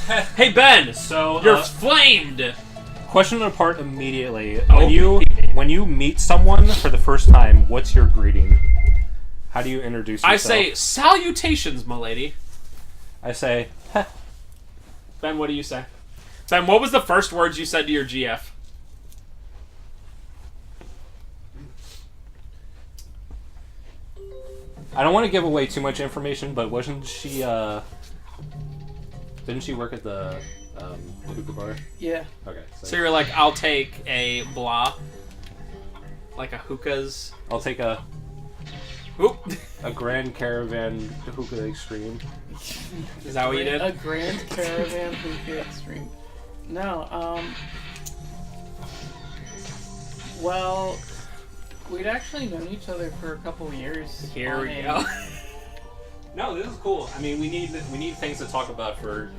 Hey Ben, So you're flamed. question apart immediately. Oh. When you meet someone for the first time, what's your greeting? How do you introduce yourself? I say salutations, milady. I say, heh. Ben, what do you say? Ben, what was the first words you said to your GF? I don't want to give away too much information, but wasn't she, didn't she work at the hookah bar? Yeah. Okay. So you're like, I'll take a blah. Like a hookah's. I'll take a Oop. Grand Caravan Hookah Extreme. Is that what you did? A Grand Caravan Hookah Extreme. No, well, we'd actually known each other for a couple years. Here we go. No, this is cool. I mean, we need things to talk about for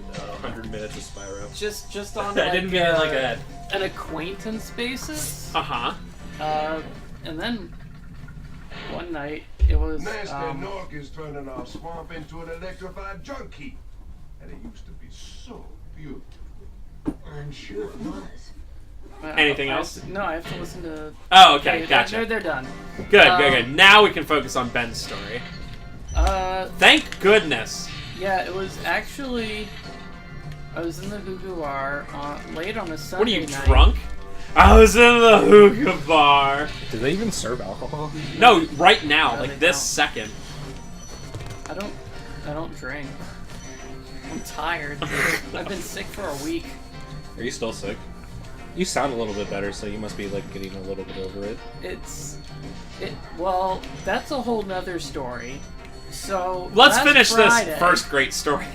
100 minutes of Spyro. Just on I didn't mean it like that. An acquaintance basis. Uh-huh. And then one night it was. Nasty Nork is turning our swamp into an electrified junk heap, and it used to be so beautiful. I'm sure it was. Anything else? No, I have to listen to. Oh, okay, gotcha. They're done. Good. Now we can focus on Ben's story. Thank goodness. Yeah, it was actually. I was in the hookah bar late on a Sunday What are you, night. drunk? I was in the hookah bar. Do they even serve alcohol? No, right now, No, like they this don't. second. I don't drink. I'm tired. I've been sick for a week. Are you still sick? You sound a little bit better, so you must be like getting a little bit over it. Well, that's a whole nother story. So Let's last finish Friday, this first great story.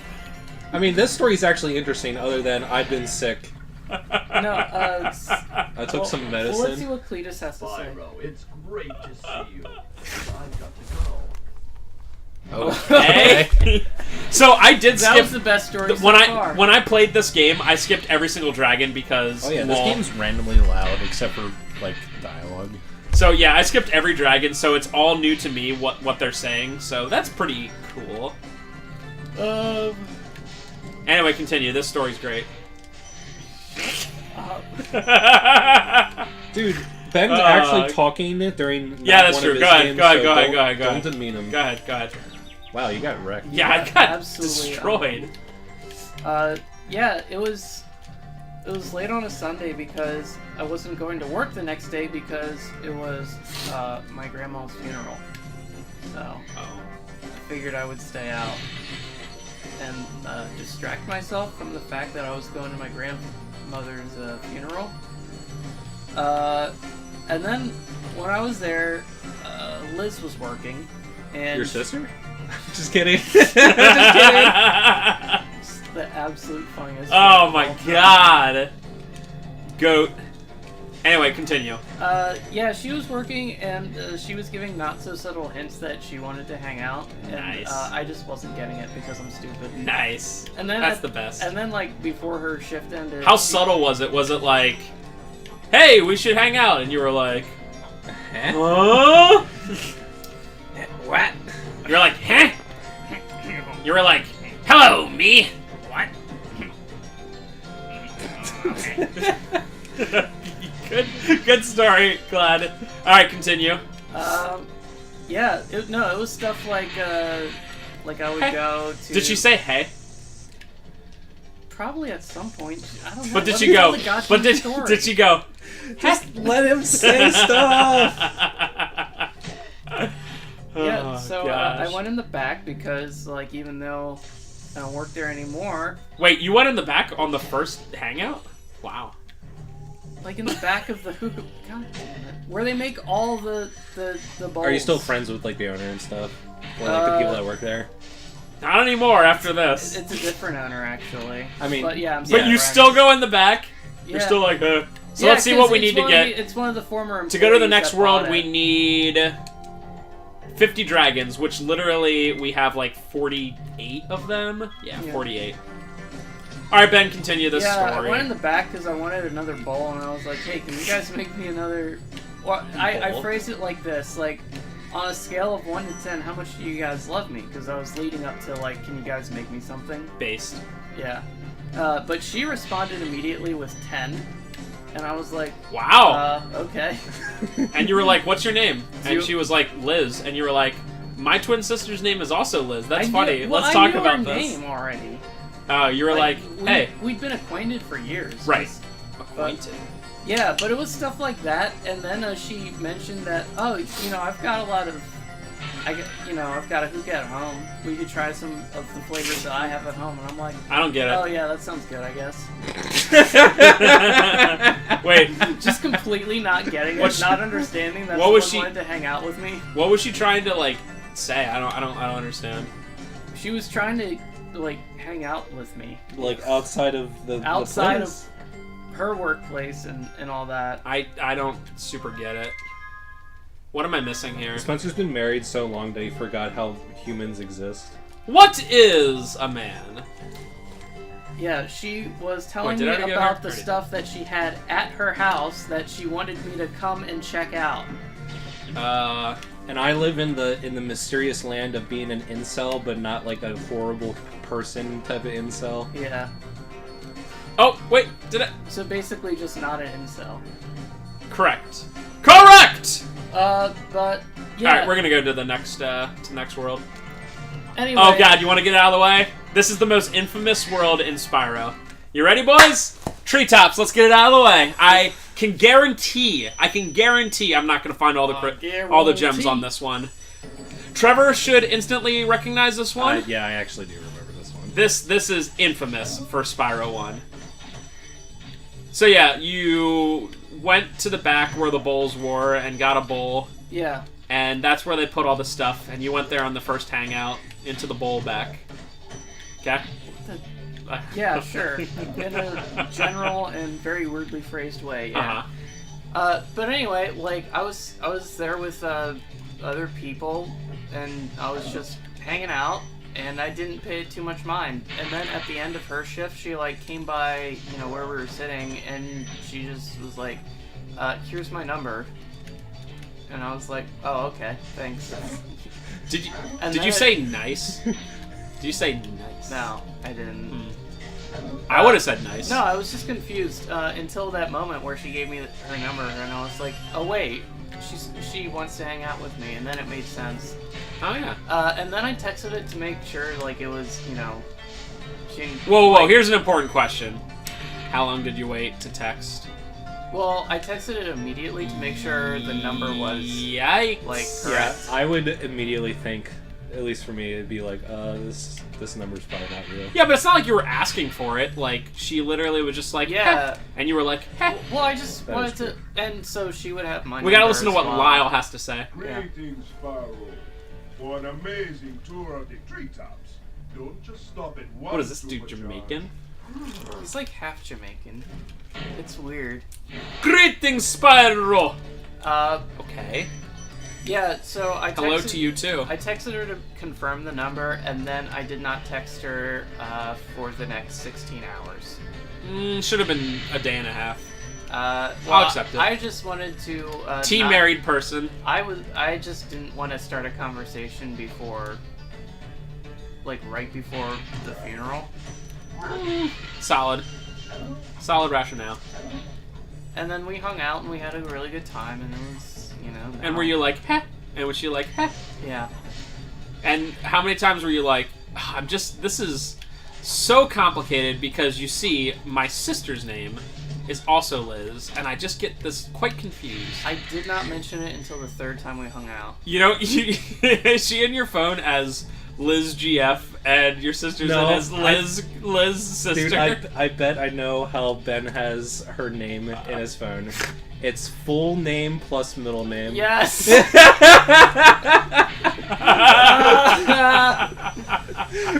I mean, this story's actually interesting, other than I've been sick. No, I took some medicine. Well, let's see what Cletus has to say. Spyro, it's great to see you. I've got to go. Okay. So I did That skip. was the best story so when far. I played this game, I skipped every single dragon because. Oh yeah, this well, game's randomly loud, except for like dialogue. So yeah, I skipped every dragon, so it's all new to me what they're saying. So that's pretty cool. Anyway, continue. This story's great. Dude, Ben's actually talking during. Yeah, that's one true. Of his Go ahead. games, Go ahead. so Go ahead. don't- Go ahead. Go ahead. Don't demean him. Go ahead. Wow, you got wrecked. Yeah, I got absolutely, destroyed. Yeah, it was late on a Sunday because I wasn't going to work the next day because it was my grandma's funeral. So I figured I would stay out and distract myself from the fact that I was going to my grandmother's funeral. And then when I was there, Liz was working. And Your sister? Just kidding. Just kidding. It's the absolute funniest. Oh my god. Goat. Anyway, continue. Yeah, she was working and she was giving not so subtle hints that she wanted to hang out. And, Nice. I just wasn't getting it because I'm stupid. Nice. And then That's the best. And then like before her shift ended. How subtle was it? Was it like, hey, we should hang out? And you were like, huh? What? You're like, huh? You were like, hello, me. What? Good story, Glad. Alright, continue. Yeah, it was stuff like I would Hey. go to. Did she say hey? Probably at some point. I don't know. But did Let she me go? tell the goddamn But did story. she go? Just let him say stuff. Yeah, Oh, so gosh. I went in the back because, like, even though I don't work there anymore, Wait, you went in the back on the first hangout? Wow. like in the back of the hookah, god damn it, where they make all the bowls. Are you still friends with like the owner and stuff, or like the people that work there? Not anymore after this. It's a different owner, actually. I mean, but yeah, I'm But you still still go in the back? You're Yeah. still like, So Yeah, let's see what 'cause we it's need to one get. of it's one of the former To go to the employees next that world, bought we it. need 50 dragons, which literally we have like 48 of them. Yeah, Yeah. 48. Alright, Ben, continue this Yeah, story. I went in the back because I wanted another bowl, and I was like, hey, can you guys make me another... Well, I Bowl? phrased it like this, like, on a scale of 1 to 10, how much do you guys love me? Because I was leading up to, like, can you guys make me something? Based. Yeah. But she responded immediately with 10. And I was like, wow. Okay. And you were like, what's your name? And You- she was like, Liz. And you were like, my twin sister's name is also Liz. That's funny. Well, Let's talk I knew about her this. name already. Oh, you were like, hey. We'd been acquainted for years. Right. Acquainted. Yeah, but it was stuff like that, and then she mentioned that, oh, you know, I've got a lot of, I've got a hookah at home. We could try some of the flavors that I have at home, and I'm like, I don't get it. oh yeah, that sounds good, I guess. Wait. Just completely not getting it, not understanding that what was someone wanted to hang out with me. What was she trying to like say? I don't understand. She was trying to like hang out with me. Like outside of the of her workplace and all that. I don't super get it. What am I missing here? Spencer's been married so long that he forgot how humans exist. What is a man? Yeah, she was telling Wait, me did I already go about there? the stuff that she had at her house that she wanted me to come and check out. And I live in the mysterious land of being an incel, but not like a horrible person type of incel. Yeah. Oh, wait, did I? So basically just not an incel. Correct. Correct! But, yeah. Alright, we're gonna go to the next world. Anyway. Oh god, you wanna get out of the way? This is the most infamous world in Spyro. You ready, boys? Treetops, let's get it out of the way. I can guarantee I'm not gonna find all the gems on this one. Trevor should instantly recognize this one. Yeah, I actually do remember this one. This is infamous for Spyro 1. So yeah, you went to the back where the bowls were and got a bowl. Yeah. And that's where they put all the stuff, and you went there on the first hangout into the bowl back. Okay? Yeah, sure. In a general and very weirdly phrased way, yeah. But anyway, like, I was there with other people, and I was just hanging out, and I didn't pay too much mind. And then at the end of her shift, she, like, came by, you know, where we were sitting, and she just was like, here's my number. And I was like, oh, okay, thanks. Did you say nice? Did you say nice? No, I didn't. I would have said nice. No, I was just confused until that moment where she gave me her number, and I was like, oh wait, she wants to hang out with me, and then it made sense. Oh yeah. And then I texted it to make sure, like, it was, you know, she... Whoa, like, here's an important question. How long did you wait to text? Well, I texted it immediately to make sure the number was, Yikes. like, Yeah, correct. I would immediately think, at least for me, it'd be like, this number's probably not real. Yeah, but it's not like you were asking for it. Like, she literally was just like, Yeah. "Heh," and you were like, "Heh." Well, I just That wanted is to... And so she would have my We gotta number listen to as what well. Lyle has to say. Greetings, Spyro. For an amazing tour of the treetops. Don't just stop at one. What is this dude, supercharge. Jamaican? He's like half Jamaican. It's weird. Greetings, Spyro! Okay. Yeah, so I texted... Hello to you, too. I texted her to confirm the number, and then I did not text her for the next 16 hours. Should have been a day and a half. Well, I'll accept it. I just wanted to... Team married person. I just didn't want to start a conversation before... Like, right before the funeral. Solid. Solid rationale. And then we hung out, and we had a really good time, and it was, you know... And were you like, heh? And was she like, heh? Yeah. And how many times were you like, this is so complicated because you see, my sister's name is also Liz, and I just get this quite confused. I did not mention it until the third time we hung out. You know, is she in your phone as Liz GF, and your sister's No, in as Liz sister? Dude, I bet I know how Ben has her name in his phone. It's full name plus middle name. Yes!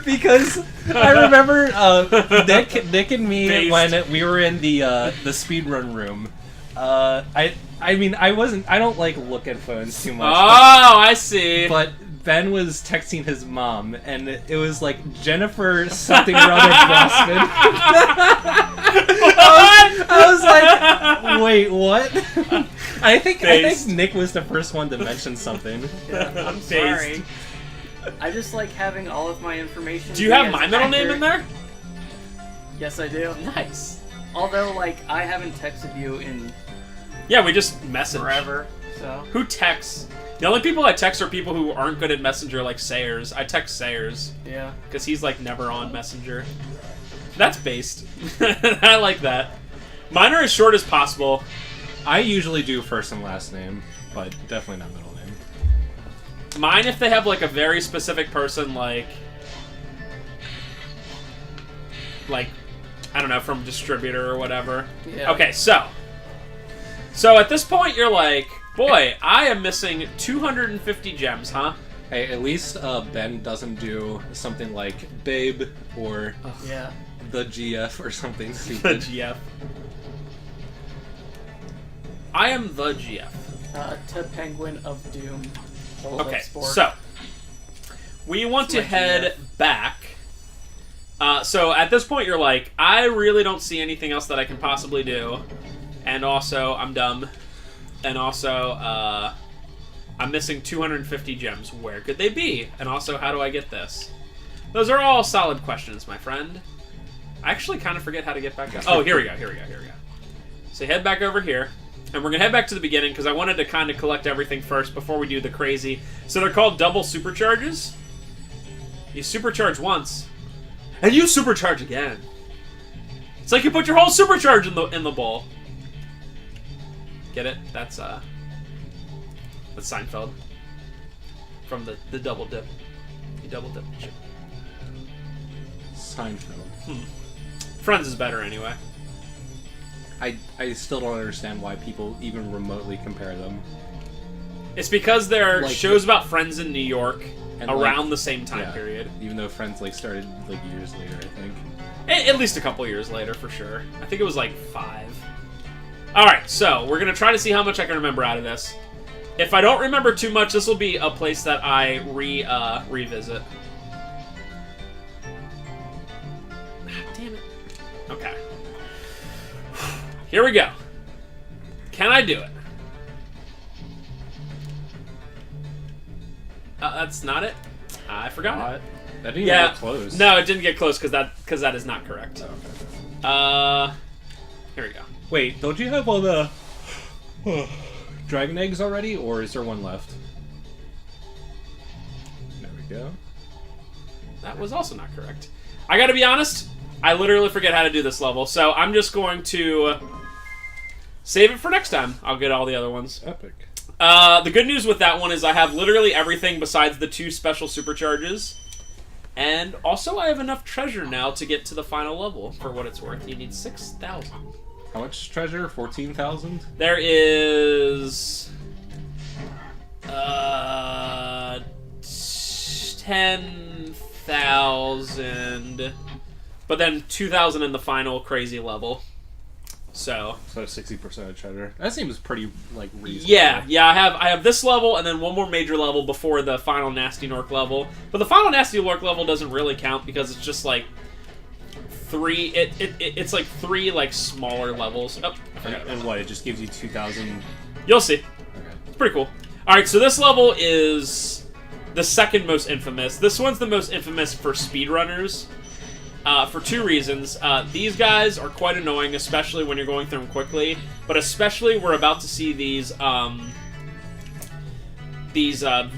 Because I remember Nick and me Based. when we were in the speedrun room. I don't like look at phones too much. Oh, I see. But Ben was texting his mom, and it was like Jennifer something or other Grossman. I was like, Wait, what? I think Based. Nick was the first one to mention something. Yeah, I'm Based. sorry. I just like having all of my information. Do you be have as my middle name in accurate- there? Yes, I do. Nice. Although, like, I haven't texted you in Yeah, we just message. forever, so. Who texts? The only people I text are people who aren't good at Messenger, like Sayers. I text Sayers Yeah. because he's like never on Messenger. That's based. I like that. Mine are as short as possible. I usually do first and last name, but definitely not middle name. Mine, if they have like a very specific person, like I don't know, from distributor or whatever. Yeah. Okay, so at this point you're like, boy, I am missing 250 gems, huh? Hey, at least Ben doesn't do something like Babe or Yeah. the GF or something The stupid. GF. I am the GF. To Penguin of Doom. Hold Okay, up sport. so we want to It's my head back. So at this point, you're like, I really don't see anything else that I can possibly do, and also I'm dumb, and also I'm missing 250 gems. Where could they be? And also, how do I get this? Those are all solid questions, my friend. I actually kind of forget how to get back up. Oh, here we go. So head back over here. And we're going to head back to the beginning because I wanted to kind of collect everything first before we do the crazy. So they're called double supercharges. You supercharge once, and you supercharge again. It's like you put your whole supercharge in the bowl. Get it? That's Seinfeld. From the double dip. You double dip. Seinfeld. Friends is better anyway. I still don't understand why people even remotely compare them. It's because they're Like- shows about friends in New York And, around like, the same time yeah. period. Even though Friends started years later, I think. At least a couple years later, for sure. I think it was 5. Alright, so we're going to try to see how much I can remember out of this. If I don't remember too much, this will be a place that I revisit. Damn it. Okay. Here we go. Can I do it? That's not it. I forgot it. That didn't Yeah. get close. No, it didn't get close because that is not correct. Oh, okay. Here we go. Wait, don't you have all the dragon eggs already, or is there one left? There we go. That was also not correct. I gotta be honest, I literally forget how to do this level, so I'm just going to save it for next time. I'll get all the other ones. Epic. The good news with that one is I have literally everything besides the 2 special supercharges. And also I have enough treasure now to get to the final level, for what it's worth. You need 6,000. How much treasure? 14,000? There is 10,000, but then 2,000 in the final crazy level. So 60% of treasure. That seems pretty reasonable. yeah, I have this level and then one more major level before the final Nasty Nork level. But the final Nasty Nork level doesn't really count because it's just 3. It's 3 smaller levels. Oh, I forgot about And what? It just gives you 2,000. You'll see. Okay. It's pretty cool. Alright, so this level is the second most infamous. This one's the most infamous for speedrunners. For 2 reasons. These guys are quite annoying, especially when you're going through them quickly. But especially, we're about to see these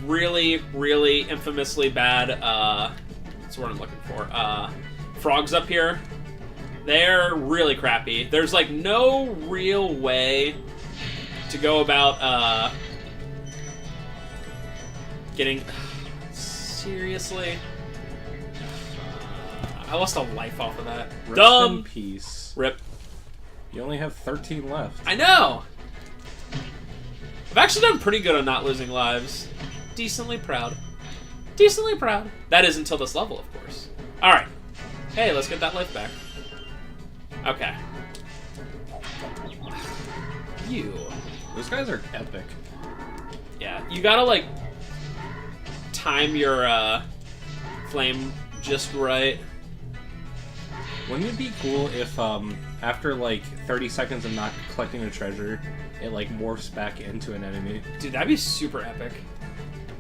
really, really infamously bad, that's what I'm looking for, frogs up here. They're really crappy. There's, no real way to go about, getting... Seriously? I lost a life off of that. Rest Dumb! in peace. Rip. You only have 13 left. I know! I've actually done pretty good on not losing lives. Decently proud. Decently proud. That is until this level, of course. Alright. Hey, let's get that life back. Okay. You. Those guys are epic. Yeah, you gotta, time your, flame just right. Wouldn't it be cool if, after, like, 30 seconds of not collecting a treasure, it, like, morphs back into an enemy? Dude, that'd be super epic.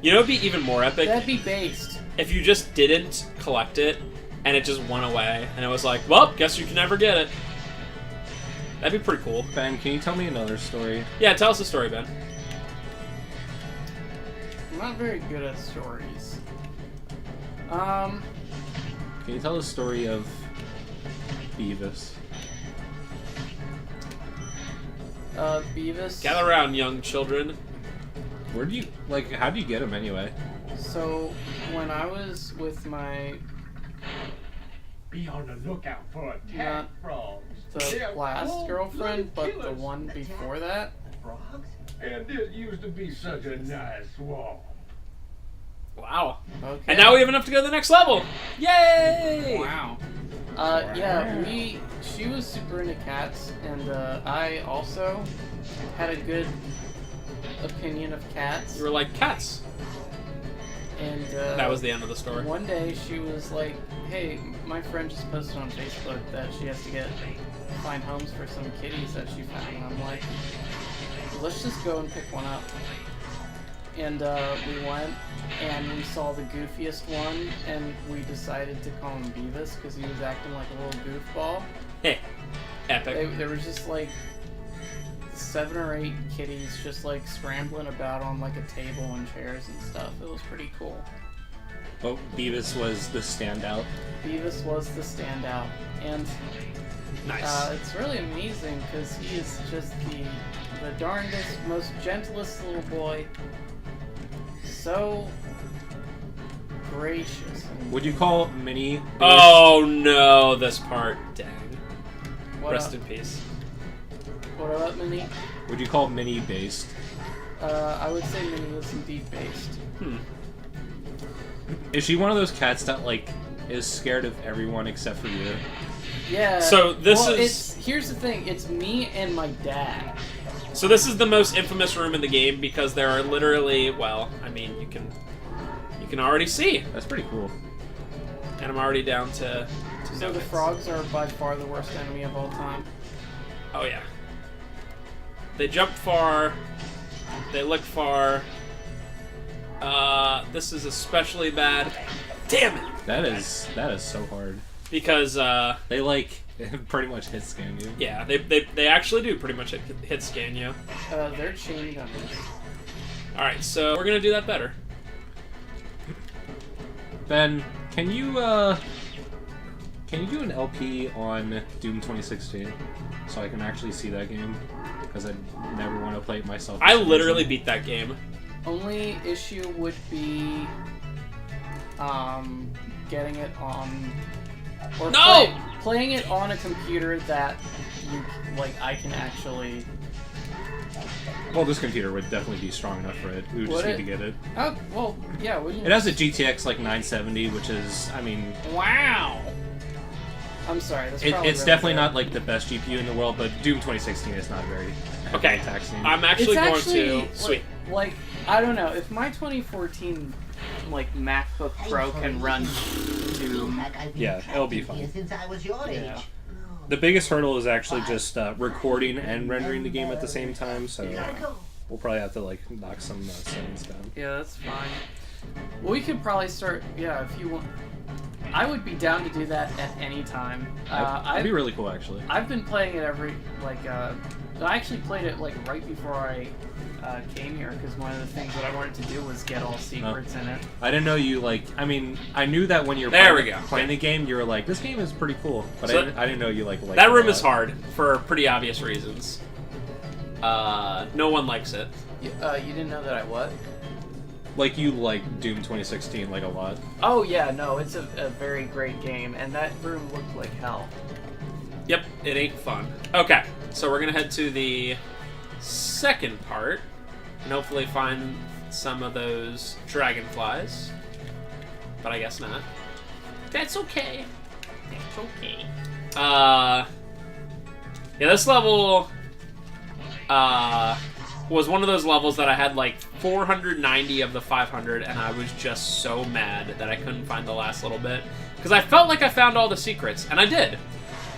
You know, it'd be even more epic That'd be based. if you just didn't collect it and it just went away and it was like, well, guess you can never get it. That'd be pretty cool. Ben, can you tell me another story? Yeah, tell us a story, Ben. I'm not very good at stories. Can you tell the story of Beavis? Beavis. Gather around, young children. Where do you, like, how do you get him anyway? So, when I was with my Be on the lookout for Not attack frogs. the last girlfriend, but the one before that, Frogs? And this used to be such a nice swamp. Wow. okay. And now we have enough to go to the next level. Yay! Wow. She was super into cats, and I also had a good opinion of cats. You were like, cats. And That was the end of the story. one day she was like, "Hey, my friend just posted on Facebook that she has to find homes for some kitties that she found." And I'm like, "Let's just go and pick one up." And we went, and we saw the goofiest one, and we decided to call him Beavis because he was acting like a little goofball. Hey, epic. There was just like 7 or 8 kitties just like scrambling about on like a table and chairs and stuff. It was pretty cool. Oh, Beavis was the standout. Beavis was the standout, and Nice. it's really amazing because he is just the darndest, most gentlest little boy. So gracious. And Would you call Minnie Beavis? Oh no, this part. Dang. what Rest up, in peace. what up, Minnie? Would you call Minnie based? I would say Minnie is indeed based. Is she one of those cats that, like, is scared of everyone except for you? Yeah. So this is- Here's the thing. It's me and my dad. So this is the most infamous room in the game because there are literally, well, I mean, you can already see, That's pretty cool. and I'm already down to So no the hits. frogs are by far the worst enemy of all time. Oh yeah. They jump far. They look far. This is especially bad. Damn it! That is so hard. Because They, like, pretty much hit scan you. yeah, they actually do pretty much hit scan you. They're chain gunners. All right, so we're gonna do that better. Ben, can you do an LP on Doom 2016 so I can actually see that game? Because I never want to play it myself. for I some literally reason. beat that game. Only issue would be getting it on or No! playing it on a computer that you like I can actually. Well, this computer would definitely be strong enough for it. We would just Would need it? to get it. Oh well, yeah. It has a GTX like 970, which is, I mean, Wow. I'm sorry. That's probably it's really definitely good. not like the best GPU in the world, but Doom 2016 is not very Okay, taxing. I'm actually It's going actually, to sweet. Like I don't know if my 2014 like MacBook Pro can run Doom. Yeah, it'll be fine. Since I was your Yeah. age. The biggest hurdle is actually just recording and rendering the game at the same time, so we'll probably have to like knock some settings down. Yeah, that's fine. Well, we could probably start. Yeah, if you want. I would be down to do that at any time. That'd be really cool, actually. I've been playing it every I actually played it like right before I came here because one of the things that I wanted to do was get all secrets in it. I didn't know you like. I mean, I knew that when you were There we go. playing the game, you were like, "This game is pretty cool," but So I didn't know you like. liked That it a room is lot. hard for pretty obvious reasons. No one likes it. You didn't know that I what? Like you like Doom 2016 like a lot. Oh yeah, no, it's a very great game, and that room looked like hell. Yep, it ain't fun. Okay, so we're gonna head to the second part and hopefully find some of those dragonflies. But I guess not. That's okay. That's okay. Yeah, this level was one of those levels that I had like 490 of the 500, and I was just so mad that I couldn't find the last little bit. because I felt like I found all the secrets, and I did.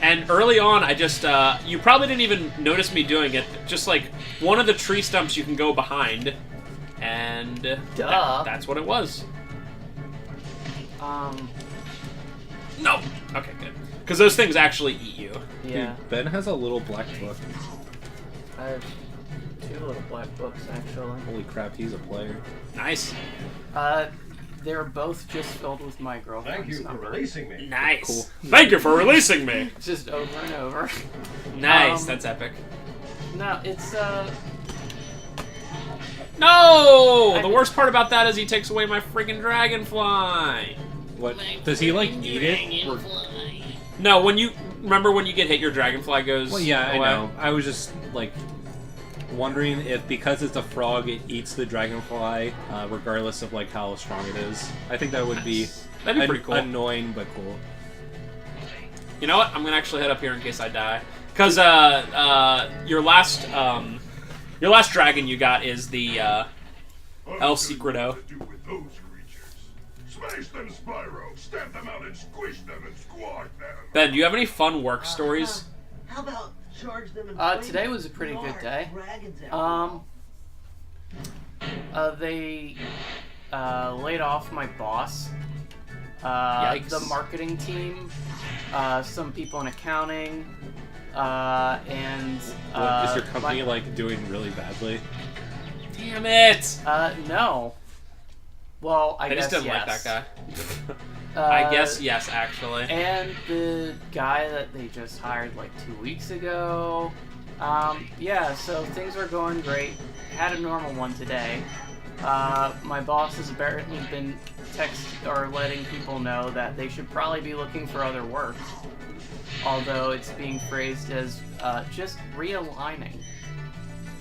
And early on, I just, you probably didn't even notice me doing it, just like one of the tree stumps you can go behind, and that's what it was. No! Okay, good. Because those things actually eat you. Yeah. Dude, Ben has a little black book. I have 2 little black books, actually. Holy crap, he's a player. Nice. They're both just filled with my Thank girlfriend's you for number. releasing me. Nice. Cool. Thank you for releasing me. Just over and over. Nice. That's epic. No, it's, No! The worst part about that is he takes away my freaking dragonfly. What? Does he, like, eat it? Or... No, when you... Remember when you get hit, your dragonfly goes Well, yeah, away? I know. I was just, like, wondering if because it's a frog, it eats the dragonfly, regardless of, like, how strong it is. I think that would be... That'd be pretty cool. Annoying, but cool. You know what? I'm gonna actually head up here in case I die. Because, your last dragon you got is the, El Secreto. Smash them, Spyro! Stamp them out and squish them and squash them! Ben, do you have any fun work stories? How about charge them and today was a pretty good day. They laid off my boss, Yikes. the marketing team, some people in accounting, and What, is your company, like, doing really badly? Damn it! No. Well, I guess just didn't yes. like that guy. I guess yes, actually. And the guy that they just hired like 2 weeks ago. Yeah, so things were going great. Had a normal one today. My boss has apparently been letting people know that they should probably be looking for other work. Although it's being phrased as just realigning.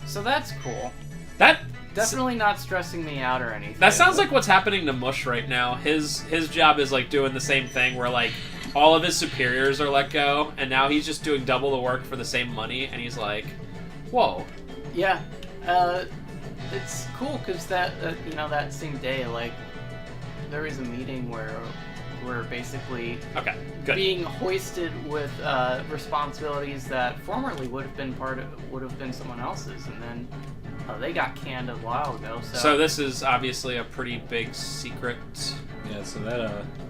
So that's cool. That Definitely not stressing me out or anything. That sounds like what's happening to Mush right now. His job is like doing the same thing where like all of his superiors are let go, and now he's just doing double the work for the same money, and he's like, whoa. Yeah, it's cool because that that same day, like, there was a meeting where we're basically being hoisted with responsibilities that formerly would have been someone else's, and then they got canned a while ago. So this is obviously a pretty big secret. Yeah, so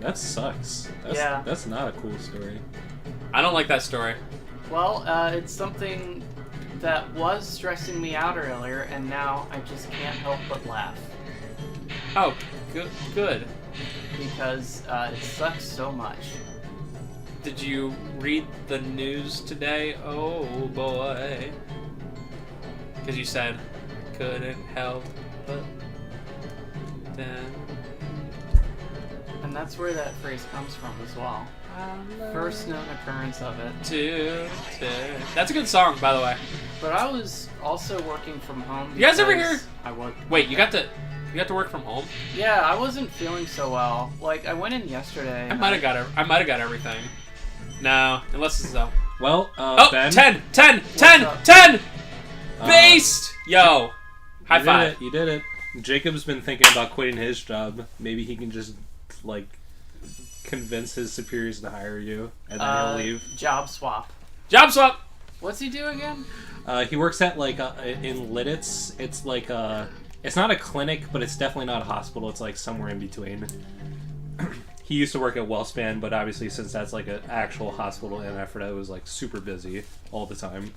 that sucks. That's not a cool story. I don't like that story. Well, it's something that was stressing me out earlier, and now I just can't help but laugh. Oh, good. Because it sucks so much. Did you read the news today? Oh boy. Because you said couldn't help but then. And that's where that phrase comes from as well. First known occurrence of it. That's a good song, by the way. But I was also working from home. You guys ever hear? I was. Wait, you got to work from home? Yeah, I wasn't feeling so well. Like, I went in yesterday. I might have got everything. No, unless it's though. Well, Ben. 10! Beast! Yo, high five. You did it. Jacob's been thinking about quitting his job. Maybe he can just, like, convince his superiors to hire you, and then he'll leave. Job swap. Job swap! What's he do again? He works at, like, in Lidditz. It's like it's not a clinic, but it's definitely not a hospital. It's, like, somewhere in between. He used to work at Wellspan, but obviously since that's, like, an actual hospital in Ephrata, it was, like, super busy all the time.